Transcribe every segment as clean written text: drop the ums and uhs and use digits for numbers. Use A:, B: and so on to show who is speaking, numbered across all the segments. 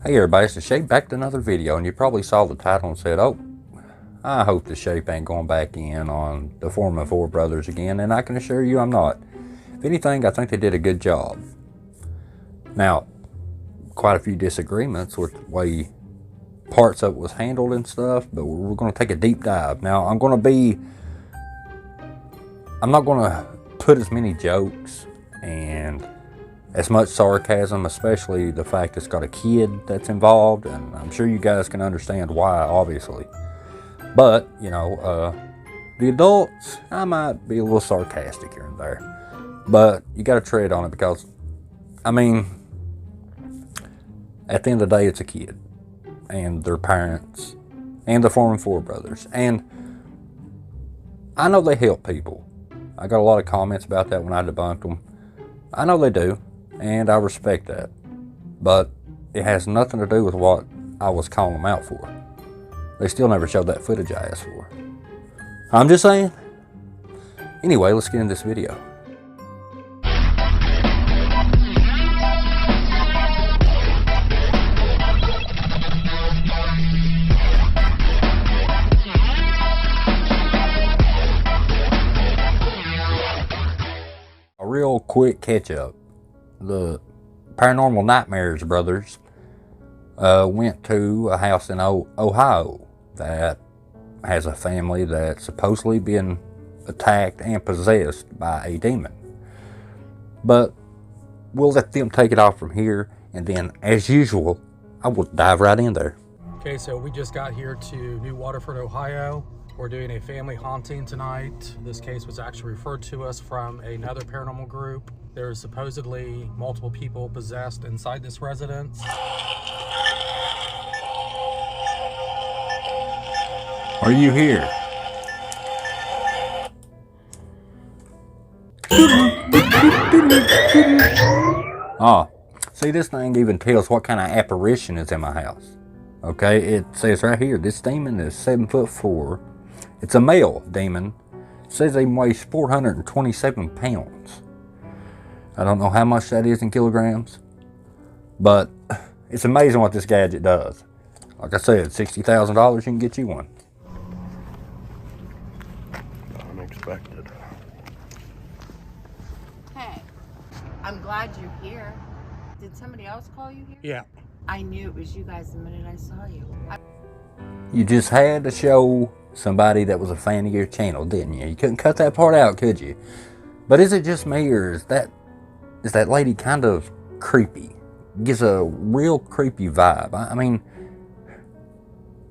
A: Hey everybody, it's the Shape back to another video, and you probably saw the title and said, oh, I hope the Shape ain't going back in on the Foreman Four Brothers again, and I can assure you I'm not. If anything, I think they did a good job. Now, quite a few disagreements with the way parts of it was handled and stuff, but we're going to take a deep dive. Now, I'm not going to put as many jokes and as much sarcasm, especially the fact it's got a kid that's involved, and I'm sure you guys can understand why, obviously. But, you know, the adults, I might be a little sarcastic here and there. But you got to tread on it because, I mean, at the end of the day, it's a kid and their parents and the Foreman Four Brothers. And I know they help people. I got a lot of comments about that when I debunked them. I know they do. And I respect that. But it has nothing to do with what I was calling them out for. They still never showed that footage I asked for. I'm just saying. Anyway, let's get into this video. A real quick catch up. The Paranormal Nightmares brothers went to a house in Ohio that has a family that's supposedly been attacked and possessed by a demon. But we'll let them take it off from here, and then, as usual, I will dive right in there.
B: Okay, so we just got here to New Waterford, Ohio. We're doing a family haunting tonight. This case was actually referred to us from another paranormal group. There's supposedly multiple people possessed inside this residence.
A: Are you here? Ah, see, this thing even tells what kind of apparition is in my house. Okay, it says right here, this demon is 7'4". It's a male demon. It says he weighs 427 pounds. I don't know how much that is in kilograms, but it's amazing what this gadget does. Like I said, $60,000, you can get you one.
C: Unexpected.
D: Hey, I'm glad you're here. Did somebody else call you here?
B: Yeah.
D: I knew it was you guys the minute I saw you.
A: You just had to show somebody that was a fan of your channel, didn't you? You couldn't cut that part out, could you? But is it just me, or is that lady kind of creepy? Gives a real creepy vibe. I mean,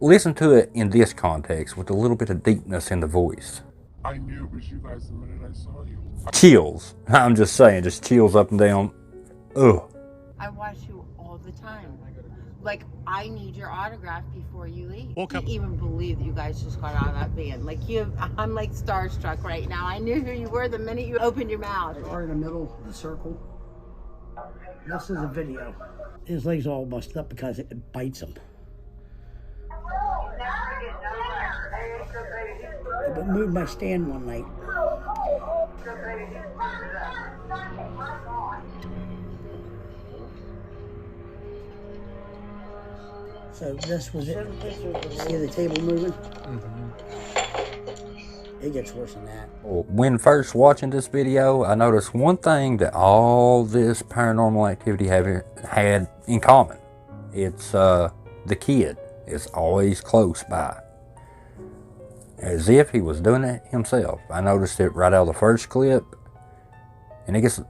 A: listen to it in this context with a little bit of deepness in the voice.
C: I knew it was you guys the minute I saw you.
A: Chills. I'm just saying, just chills up and down. Ugh.
D: I watch you all the time. Like, I need your autograph before you leave.
B: We'll
D: I can't even believe that you guys just got out of that van. Like, I'm like starstruck right now. I knew who you were the minute you opened your mouth.
E: Right in the middle of the circle. This is a video. His leg's all busted up because it bites him. But moved my stand one night. So this was it. See the table moving? Mm-hmm. It gets worse than that.
A: When first watching this video, I noticed one thing that all this paranormal activity had in common. It's the kid is always close by, as if he was doing it himself. I noticed it right out of the first clip, and it gets a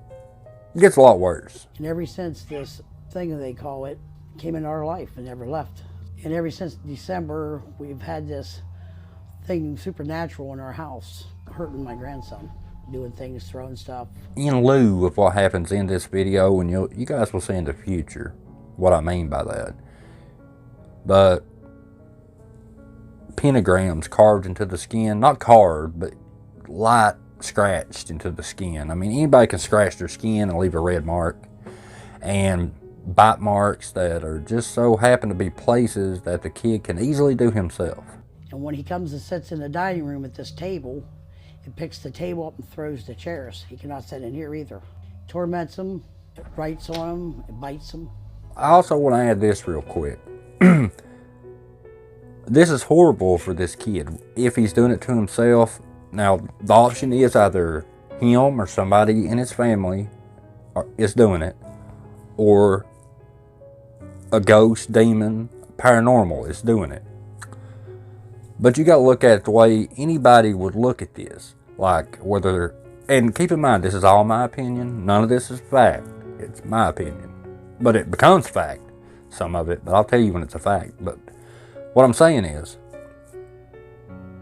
A: lot worse.
E: And ever since this thing, that they call it, came into our life and never left. And ever since December, we've had this thing supernatural in our house, hurting my grandson, doing things, throwing stuff.
A: In lieu of what happens in this video, and you guys will see in the future what I mean by that. But pentagrams carved into the skin, not carved, but light scratched into the skin. I mean, anybody can scratch their skin and leave a red mark. And bite marks that are just so happen to be places that the kid can easily do himself.
E: And when he comes and sits in the dining room at this table, it picks the table up and throws the chairs. He cannot sit in here either. Torments him, writes on him, it bites him.
A: I also want to add this real quick. This is horrible for this kid. If he's doing it to himself, now the option is either him or somebody in his family is doing it, or a ghost, demon, paranormal is doing it. But you got to look at it the way anybody would look at this. Like whether, and keep in mind, this is all my opinion. None of this is fact. It's my opinion. But it becomes fact, some of it. But I'll tell you when it's a fact. But what I'm saying is,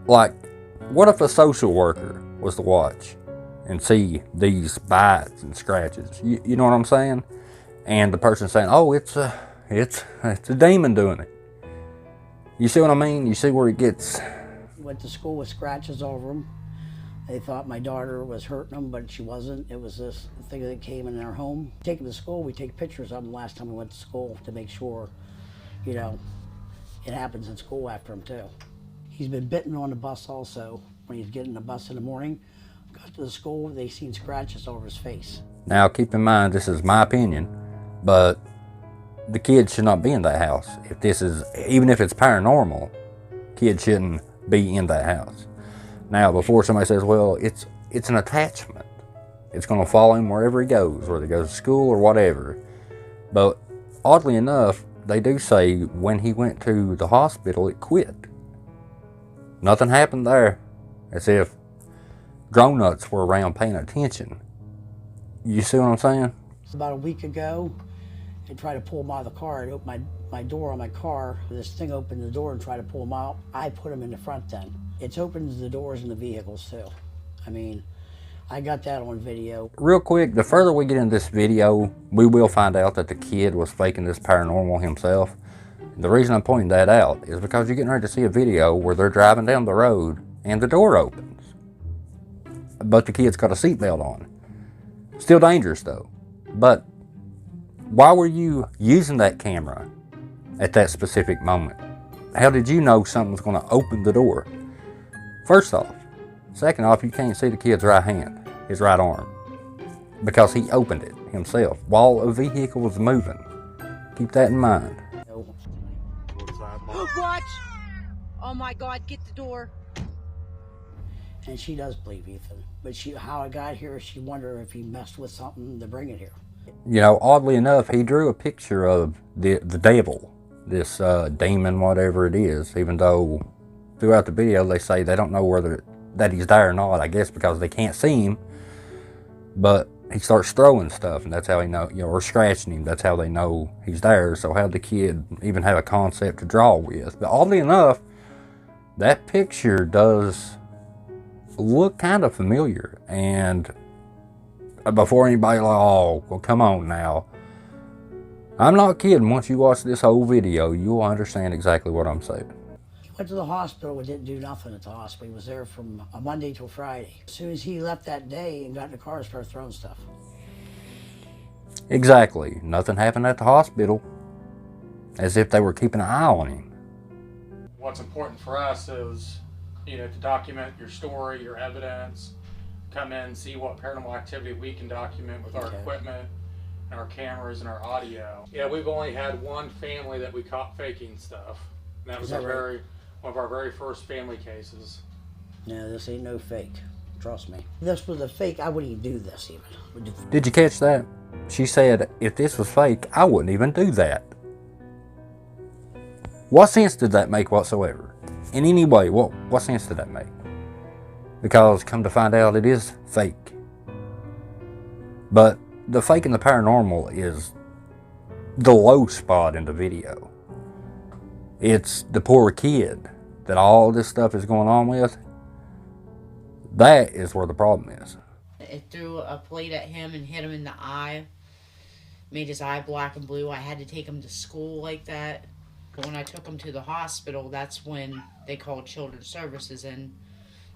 A: like, what if a social worker was to watch and see these bites and scratches? You know what I'm saying? And the person saying, "Oh, it's a demon doing it." You see what I mean? You see where it gets.
E: Went to school with scratches all over them. They thought my daughter was hurting them, but she wasn't. It was this thing that came in our home. Take them to school. We take pictures of them last time we went to school to make sure, you know, it happens in school after him too. He's been bitten on the bus also. When he's getting the bus in the morning, got to the school, they seen scratches all over his face.
A: Now, keep in mind, this is my opinion, but the kid should not be in that house. If this is, even if it's paranormal, kids shouldn't be in that house. Now, before somebody says, well, it's an attachment. It's going to follow him wherever he goes, whether he goes to school or whatever. But oddly enough, they do say when he went to the hospital, it quit. Nothing happened there. As if grown-ups were around paying attention. You see what I'm saying?
E: About a week ago, they tried to pull him out of the car. It opened my door on my car. This thing opened the door and tried to pull him out. I put him in the front then. It opens the doors in the vehicles too. I mean, I got that on video.
A: Real quick, the further we get into this video, we will find out that the kid was faking this paranormal himself. The reason I'm pointing that out is because you're getting ready to see a video where they're driving down the road and the door opens. But the kid's got a seatbelt on. Still dangerous though. But why were you using that camera at that specific moment? How did you know something was going to open the door? First off. Second off, you can't see the kid's right hand, his right arm, because he opened it himself while a vehicle was moving. Keep that in mind.
D: Watch! Oh my God, get the door.
E: And she does believe Ethan. But how it got here, she wondered if he messed with something to bring it here.
A: You know, oddly enough, he drew a picture of the devil, this demon, whatever it is, even though throughout the video they say they don't know whether that he's there or not, I guess because they can't see him. But he starts throwing stuff, and that's how he know, or scratching him, that's how they know he's there. So how'd the kid even have a concept to draw with? But oddly enough, that picture does look kind of familiar. And before anybody like, oh, well, come on now. I'm not kidding. Once you watch this whole video, you'll understand exactly what I'm saying.
E: He went to the hospital and didn't do nothing at the hospital. He was there from a Monday till Friday. As soon as he left that day and got in the car, started throwing stuff.
A: Exactly. Nothing happened at the hospital. As if they were keeping an eye on him.
B: What's important for us is, to document your story, your evidence, come in, see what paranormal activity we can document with our equipment, and our cameras and our audio. Yeah, we've only had one family that we caught faking stuff. And that was one of our very first family cases.
E: No, this ain't no fake. Trust me. If this was a fake, I wouldn't even do this even.
A: Did you catch that? She said, if this was fake, I wouldn't even do that. What sense did that make whatsoever? In any way, what sense did that make? Because come to find out, it is fake. But the fake and the paranormal is the low spot in the video. It's the poor kid that all this stuff is going on with. That is where the problem is.
D: It threw a plate at him and hit him in the eye. Made his eye black and blue. I had to take him to school like that. But when I took him to the hospital, that's when they called Children's Services in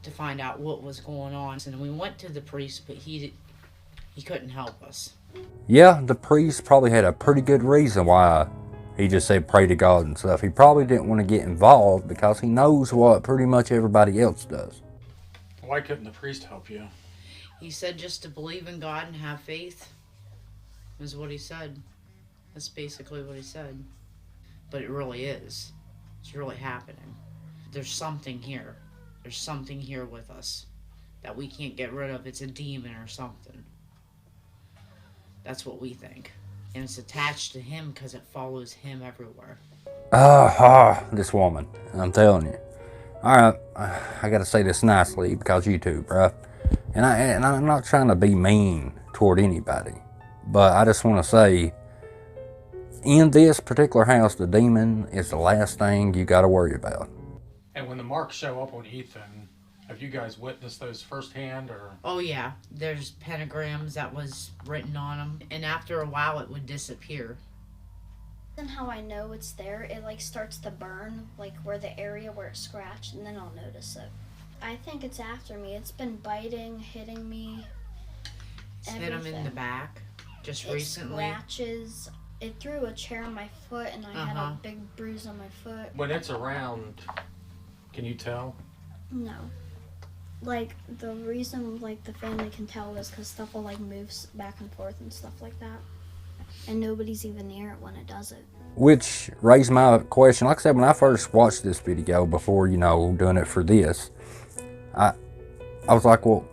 D: to find out what was going on. And we went to the priest, but he couldn't help us.
A: Yeah, the priest probably had a pretty good reason why he just said pray to God and stuff. He probably didn't want to get involved because he knows what pretty much everybody else does.
B: Why couldn't the priest help you?
D: He said just to believe in God and have faith, is what he said. That's basically what he said. But it really is. It's really happening. There's something here. There's something here with us that we can't get rid of. It's a demon or something. That's what we think. And it's attached to him because it follows him everywhere.
A: This woman. I'm telling you. Alright, I gotta say this nicely because YouTube, bruh. And I'm not trying to be mean toward anybody. But I just want to say, in this particular house, the demon is the last thing you got to worry about.
B: And when the marks show up on Ethan, have you guys witnessed those firsthand, or?
D: Oh yeah, there's pentagrams that was written on them, and after a while it would disappear.
F: And how I know it's there, it like starts to burn, like where the area where it scratched, and then I'll notice it. I think it's after me. It's been biting, hitting me.
D: It's hit him in the back just recently.
F: It scratches. It threw a chair on my foot, and I had a big bruise on my foot.
B: When it's around, can you tell?
F: No. Like, the reason, like, the family can tell is because stuff will, like, move back and forth and stuff like that. And nobody's even near it when it does it.
A: Which raised my question. Like I said, when I first watched this video before, doing it for this, I was like, well,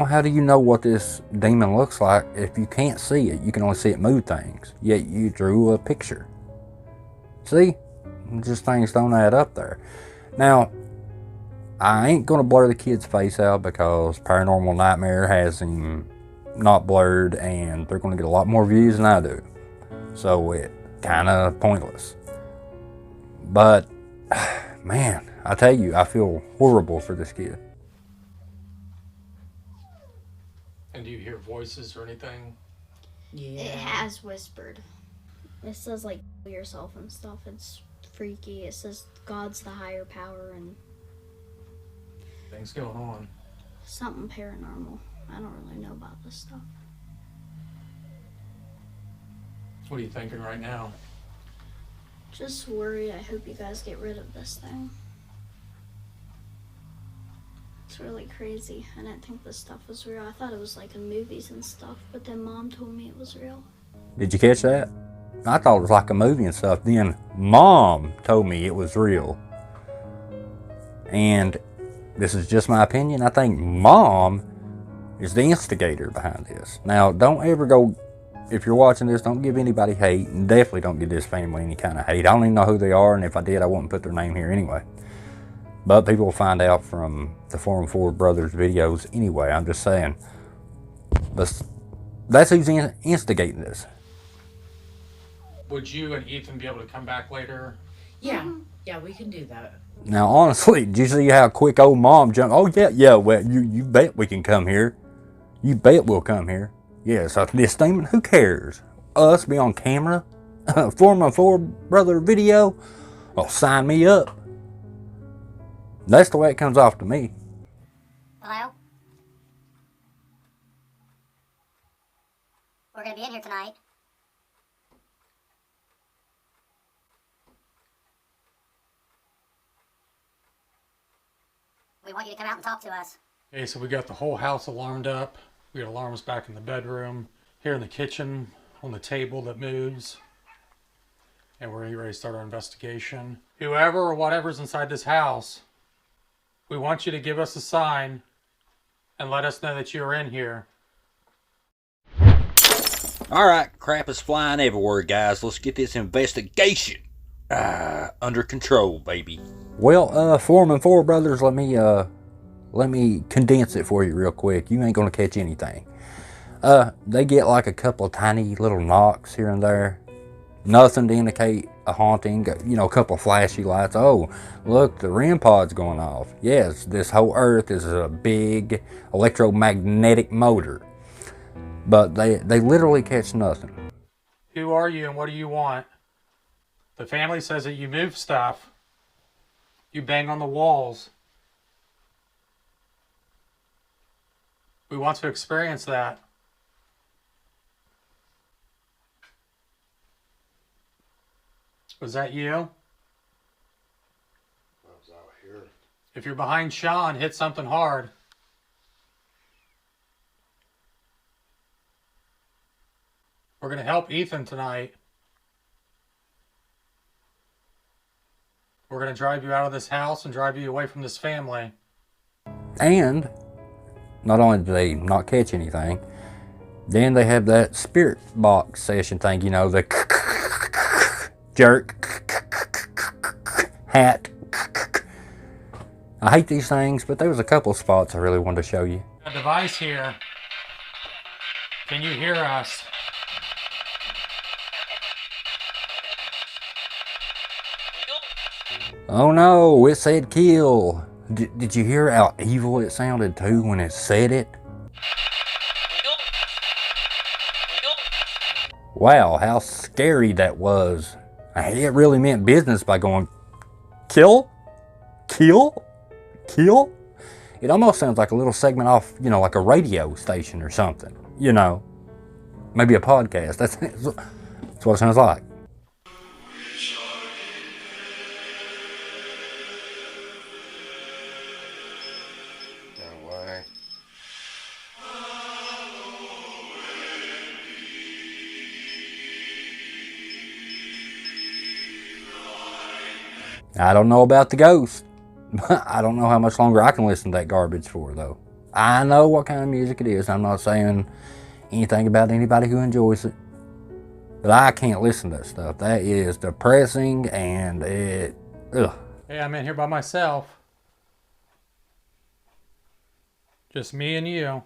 A: how do you know what this demon looks like if you can't see it? You can only see it move things. Yet you drew a picture. See? Just things don't add up there. Now, I ain't going to blur the kid's face out because Paranormal Nightmare has him not blurred and they're going to get a lot more views than I do. So it kind of pointless. But, man, I tell you, I feel horrible for this kid.
B: And do you hear voices or anything?
D: Yeah.
F: It has whispered. It says, like, yourself and stuff. It's freaky. It says God's the higher power and
B: Things going on.
F: something paranormal. I don't really know about this stuff.
B: What are you thinking right now?
F: Just worried. I hope you guys get rid of this thing. It's really crazy. I didn't think this stuff was real. I thought it was like in movies and stuff, but then Mom told me it was real.
A: Did you catch that? I thought it was like a movie and stuff. Then Mom told me it was real. And this is just my opinion. I think Mom is the instigator behind this. Now, don't ever go, if you're watching this, don't give anybody hate. And definitely don't give this family any kind of hate. I don't even know who they are. And if I did, I wouldn't put their name here anyway. But people will find out from the 4 and 4 Brothers videos anyway. I'm just saying. But that's who's instigating this.
B: Would you and Ethan be able to come back later?
D: Yeah. Yeah, we can do that.
A: Now, honestly, did you see how quick old Mom jumped? Oh, yeah, well, you bet we can come here. You bet we'll come here. Yeah, so this demon, who cares? Us be on camera? 4 and 4 Brother video? Oh, sign me up. That's the way it comes off to me.
G: Hello? We're going to be in here tonight. We want you to come out and talk to us.
B: Okay, so we got the whole house alarmed up. We got alarms back in the bedroom. Here in the kitchen, on the table that moves. And we're ready to start our investigation. Whoever or whatever's inside this house, we want you to give us a sign and let us know that you're in here.
A: Alright, crap is flying everywhere, guys. Let's get this investigation under control, baby. Well, 4 and 4 Brothers, let me condense it for you real quick. You ain't gonna catch anything. They get like a couple of tiny little knocks here and there. Nothing to indicate a haunting, a couple of flashy lights. Oh, look, the REM pod's going off. Yes, this whole earth is a big electromagnetic motor. But they literally catch nothing.
B: Who are you and what do you want? The family says that you move stuff. You bang on the walls. We want to experience that. Was that you?
C: I was out here.
B: If you're behind Sean, hit something hard. We're going to help Ethan tonight. We're going to drive you out of this house and drive you away from this family.
A: And not only did they not catch anything, then they have that spirit box session thing, you know, the jerk, hat. I hate these things, but there was a couple of spots I really wanted to show you.
B: A device here. Can you hear us?
A: Oh no, it said kill. Did you hear how evil it sounded too when it said it? Wow, how scary that was. It really meant business by going, kill? Kill? Kill? It almost sounds like a little segment off, you know, like a radio station or something. You know, maybe a podcast. That's what it sounds like.
C: No way.
A: I don't know about the ghost. I don't know how much longer I can listen to that garbage for, though. I know what kind of music it is. I'm not saying anything about anybody who enjoys it. But I can't listen to that stuff. That is depressing and it... Ugh.
B: Hey, I'm in here by myself. Just me and you.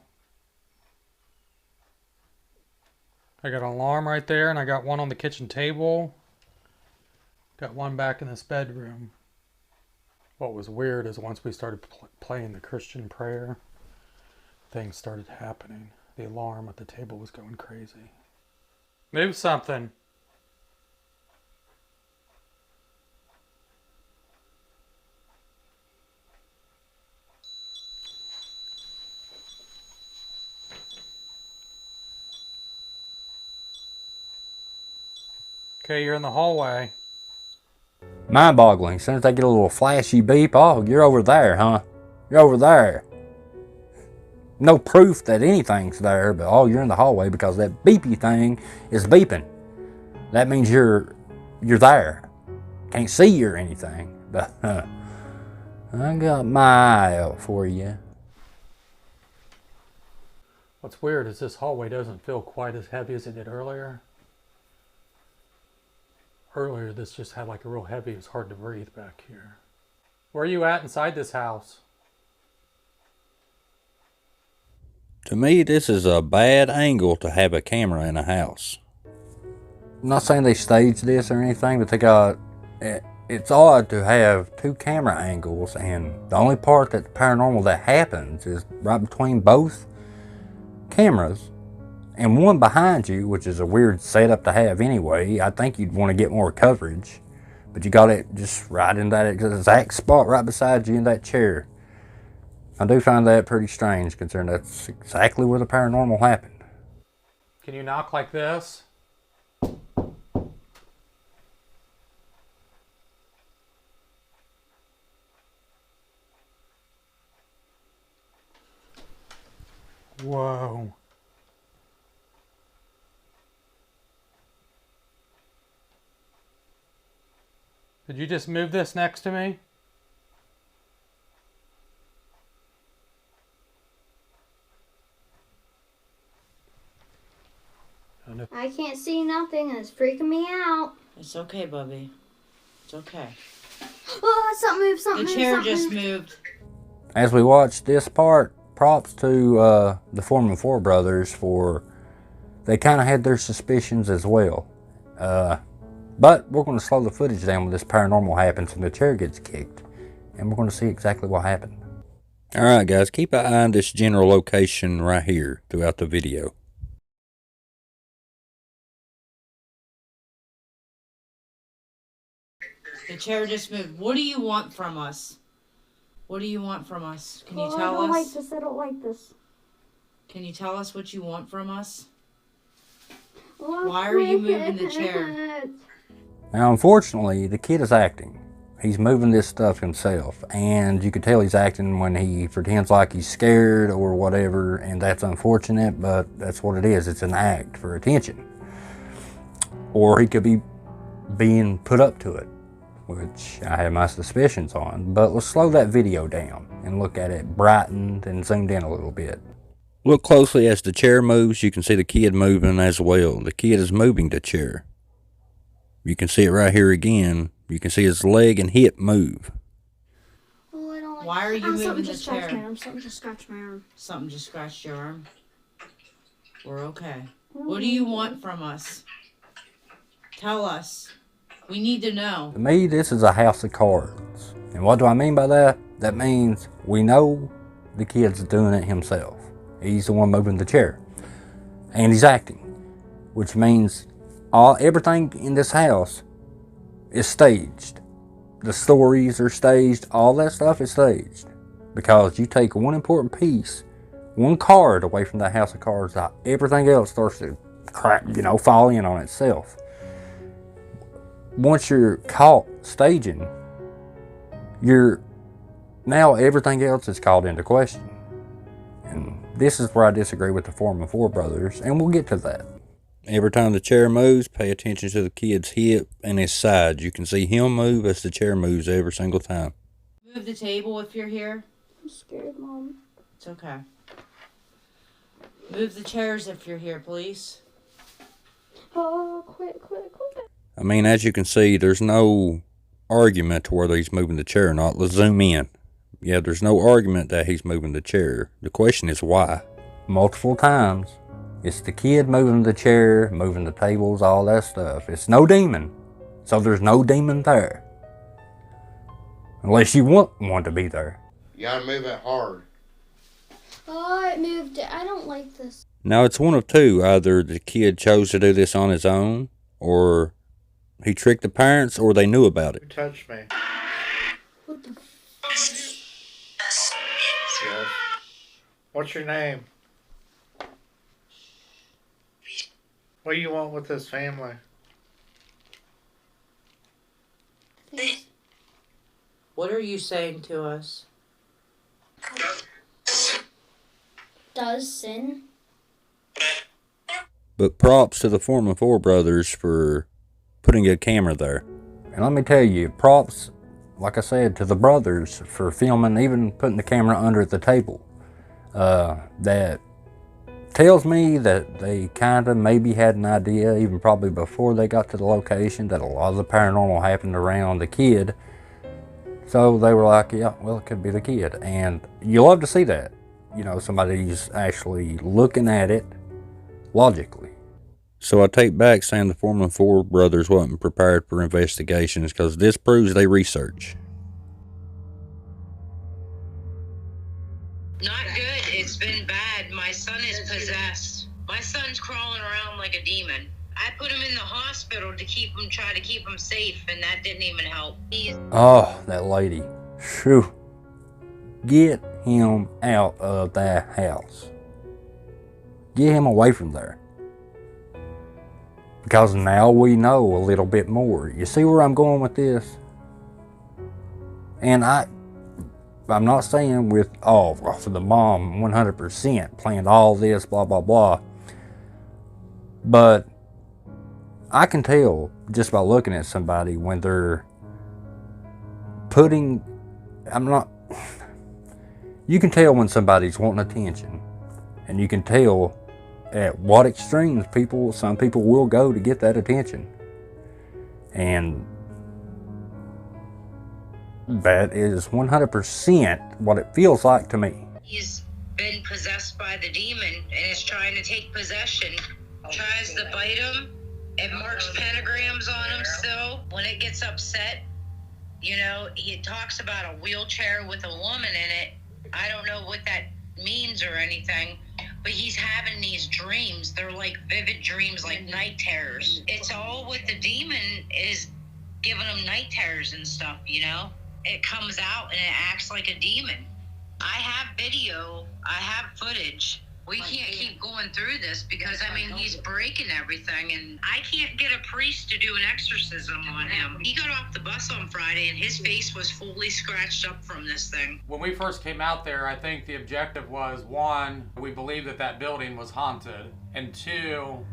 B: I got an alarm right there, and I got one on the kitchen table. Got one back in this bedroom. What was weird is once we started playing the Christian prayer, things started happening. The alarm at the table was going crazy. Move something. Okay, you're in the hallway.
A: Mind-boggling. As soon as they get a little flashy beep, oh, you're over there, huh? You're over there. No proof that anything's there, but oh, you're in the hallway because that beepy thing is beeping. That means you're there. Can't see you or anything, but I got my eye out for you.
B: What's weird is this hallway doesn't feel quite as heavy as it did earlier. Earlier, this just had like a real heavy, it was hard to breathe back here. Where are you at inside this house?
A: To me, this is a bad angle to have a camera in a house. I'm not saying they staged this or anything, but they got... It's odd to have two camera angles, and the only part that's paranormal that happens is right between both cameras. And one behind you, which is a weird setup to have anyway. I think you'd want to get more coverage. But you got it just right in that exact spot right beside you in that chair. I do find that pretty strange, considering that's exactly where the paranormal happened.
B: Can you knock like this? Whoa. Did you just move this next to me?
F: I can't see nothing and it's freaking me out.
D: It's okay, Bubby. It's okay.
F: Oh, something moved, something
D: The
F: moved,
D: chair
F: something
D: just
F: moved.
D: moved.
A: As we watch this part, props to the Foreman Four brothers for... They kind of had their suspicions as well. But we're going to slow the footage down when this paranormal happens and the chair gets kicked. And we're going to see exactly what happened. Alright guys, keep an eye on this general location right here throughout the video.
D: The chair just moved. What do you want from us? What do you want from us? Can you
F: Oh,
D: tell
F: I don't
D: us?
F: like this. I don't like this.
D: Can you tell us what you want from us?
F: Oh,
D: Why are you moving the chair?
A: Now, unfortunately, the kid is acting. He's moving this stuff himself, and you can tell he's acting when he pretends like he's scared or whatever, and that's unfortunate, but that's what it is. It's an act for attention. Or he could be being put up to it, which I have my suspicions on. But let's slow that video down and look at it brightened and zoomed in a little bit. Look closely as the chair moves. You can see the kid moving as well. The kid is moving the chair. You can see it right here again. You can see his leg and hip move.
F: Oh, I don't like
D: Why are you moving
F: something
D: the
F: just scratched
D: chair?
F: my arm. Something just scratched my arm.
D: Something just scratched your arm. We're okay. What do you want from us? Tell us. We need to know.
A: To me, this is a house of cards. And what do I mean by that? That means we know the kid's doing it himself. He's the one moving the chair. And he's acting. Which means everything in this house is staged. The stories are staged. All that stuff is staged. Because you take one important piece, one card away from that house of cards, everything else starts to crack, fall in on itself. Once you're caught staging, now everything else is called into question. And this is where I disagree with the Foreman Four brothers, and we'll get to that. Every time the chair moves, pay attention to the kid's hip and his side. You can see him move as the chair moves every single time.
D: Move the table if you're here.
F: I'm scared, Mom.
D: It's okay. Move the chairs if you're here, please.
F: Oh, quit.
A: I mean, as you can see, there's no argument to whether he's moving the chair or not. Let's zoom in. Yeah, there's no argument that he's moving the chair. The question is why. Multiple times, it's the kid moving the chair, moving the tables, all that stuff. It's no demon. So there's no demon there. Unless you want one to be there.
C: You gotta move it hard.
F: Oh, it moved it. I don't like this.
A: Now, it's one of two. Either the kid chose to do this on his own, or he tricked the parents, or they knew about it.
C: Who touched me?
F: What the
C: Yes. What's your name? What do you want with this family?
F: f-
D: What are you saying to us?
F: Does sin?
A: But props to the Foreman Four brothers for putting a camera there. And let me tell you, props, like I said, to the brothers for filming, even putting the camera under the table. That tells me that they kind of maybe had an idea, even probably before they got to the location, that a lot of the paranormal happened around the kid. So they were like, yeah, well, it could be the kid. And you love to see that. Somebody's actually looking at it logically. So I take back saying the Foreman Four brothers wasn't prepared for investigations, because this proves they research.
D: Not good. It's been bad. My son is possessed. My son's crawling around like a demon. I put him in the hospital to try to keep him safe, and that didn't even help.
A: Oh, that lady. Phew. Get him out of that house. Get him away from there. Because now we know a little bit more. You see where I'm going with this? And I'm not saying for the mom 100% planned all this, blah, blah, blah. But I can tell just by looking at somebody when they're you can tell when somebody's wanting attention. And you can tell at what extremes some people will go to get that attention. And that is 100% what it feels like to me.
D: He's been possessed by the demon and is trying to take possession. Tries to bite him. It marks pentagrams on him still. When it gets upset, he talks about a wheelchair with a woman in it. I don't know what that means or anything, but he's having these dreams. They're like vivid dreams, like night terrors. It's all what the demon is giving him night terrors and stuff, It comes out and it acts like a demon. I have video, I have footage. We can't keep going through this because, he's breaking everything, and I can't get a priest to do an exorcism on him. He got off the bus on Friday, and his face was fully scratched up from this thing.
B: When we first came out there, I think the objective was, one, we believed that building was haunted, and two,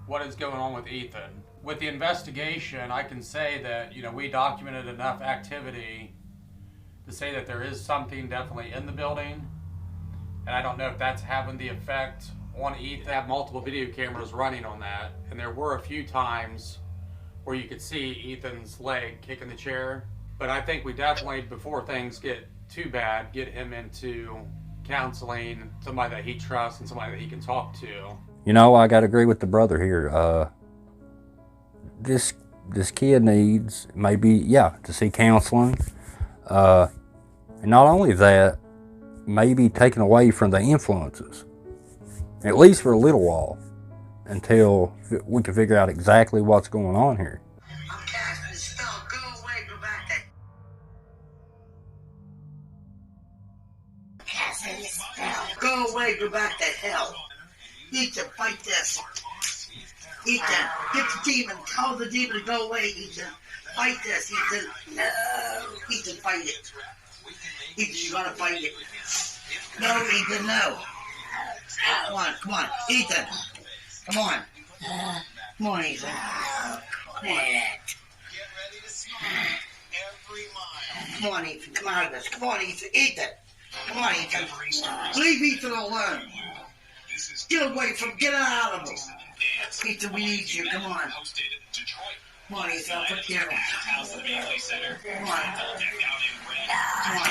B: what is going on with Ethan. with the investigation, I can say that, you know, we documented enough activity to say that there is something definitely in the building. And I don't know if that's having the effect on Ethan. I have multiple video cameras running on that. And there were a few times where you could see Ethan's leg kicking the chair. But I think we definitely, before things get too bad, get him into counseling, somebody that he trusts and somebody that he can talk to.
A: You know, I got to agree with the brother here. This kid needs maybe, to see counseling. And not only that, maybe taken away from the influences, at least for a little while, until we can figure out exactly what's going on here.
H: I'm casting a spell. Go away. Go back there. Casting a spell. Go away. Go back to hell. Ethan, fight this. Ethan, get the demon. Tell the demon to go away, Ethan. Fight this, Ethan. No. Ethan, fight it. Ethan, you gotta fight it. No, Ethan, no. Come on, Ethan. Come on. Come on, Ethan. Quit. Come on, Ethan. Come out of this. Come on, Ethan. Ethan. Come on, Ethan. Leave Ethan alone. Get out of him. Ethan, we need you. Come on. Come on, Ethan. I'll put you down. Come on. Come on.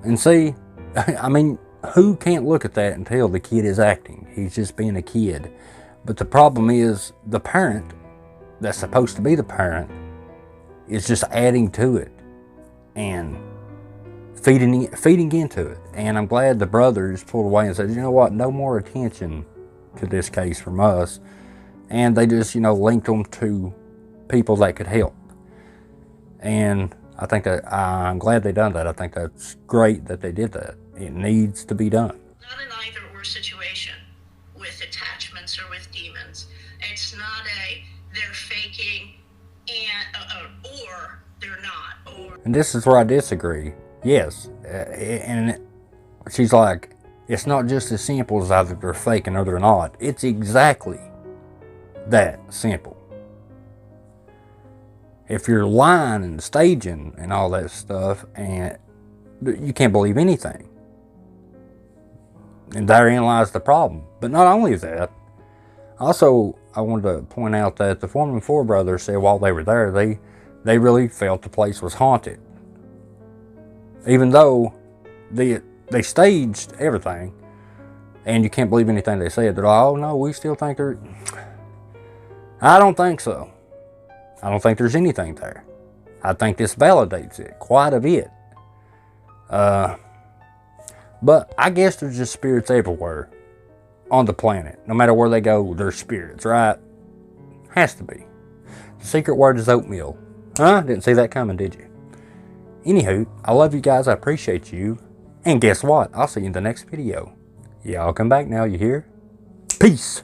A: And see, I mean, who can't look at that and tell the kid is acting? He's just being a kid. But the problem is the parent that's supposed to be the parent is just adding to it and feeding into it. And I'm glad the brothers pulled away and said, you know what, no more attention to this case from us. And they just, linked them to people that could help. And I think that I'm glad they done that. I think that's great that they did that. It needs to be done.
I: Not an either or situation with attachments or with demons. It's not they're faking or they're not. Or
A: And this is where I disagree. Yes, and she's like, it's not just as simple as either they're faking or they're not. It's exactly that simple. If you're lying and staging and all that stuff, and you can't believe anything. And therein lies the problem. But not only that, also I wanted to point out that the Foreman Four brothers said while they were there, they really felt the place was haunted. Even though they staged everything, and you can't believe anything they said. They're like, oh no, we still think they're... I don't think so. I don't think there's anything there. I think this validates it quite a bit. But I guess there's just spirits everywhere on the planet. No matter where they go, there's spirits, right? Has to be. The secret word is oatmeal. Huh? Didn't see that coming, did you? Anywho, I love you guys. I appreciate you. And guess what? I'll see you in the next video. Y'all come back now, you hear? Peace.